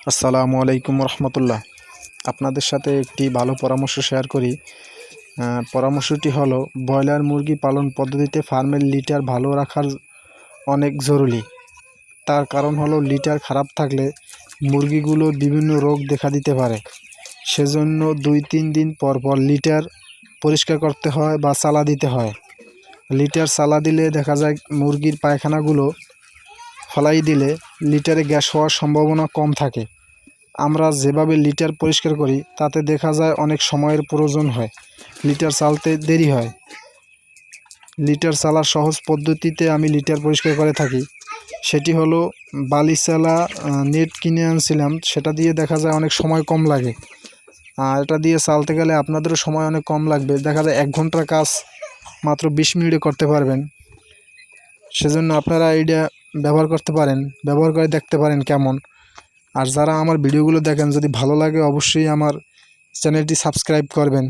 আসসালামু আলাইকুম রহমতুল্লাহ। আপনাদের সাথে একটি ভালো পরামর্শ শেয়ার করি। পরামর্শটি হলো, ব্রয়লার মুরগি পালন পদ্ধতিতে ফার্মের লিটার ভালো রাখার অনেক জরুরি। তার কারণ হলো, লিটার খারাপ থাকলে মুরগিগুলোর বিভিন্ন রোগ দেখা দিতে পারে। সেজন্য 2-3 দিন পর পর লিটার পরিষ্কার করতে হয় বা চালা দিতে হয়। লিটার চালা দিলে দেখা যায় মুরগির পায়খানাগুলো ফেলাই দিলে লিটারে গ্যাস হওয়ার সম্ভাবনা কম থাকে। আমরা যেভাবে লিটার পরিষ্কার করি তাতে দেখা যায় অনেক সময়ের প্রয়োজন হয়, লিটার চালতে দেরি হয়। লিটার চালার সহজ পদ্ধতিতে আমি লিটার পরিষ্কার করে থাকি। সেটি হলো, বালি চালা নেট কিনে আনছিলাম, সেটা দিয়ে দেখা যায় অনেক সময় কম লাগে। আর এটা দিয়ে চালতে গেলে আপনাদেরও সময় অনেক কম লাগবে, দেখা যায় 1 ঘন্টার কাজ মাত্র 20 মিনিটে করতে পারবেন। সেজন্য আপনারা এইটা ব্যবহার করতে পারেন, ব্যবহার করে দেখতে পারেন কেমন। আর যারা আমার ভিডিওগুলো দেখেন, যদি ভালো লাগে অবশ্যই আমার চ্যানেলটি সাবস্ক্রাইব করবেন।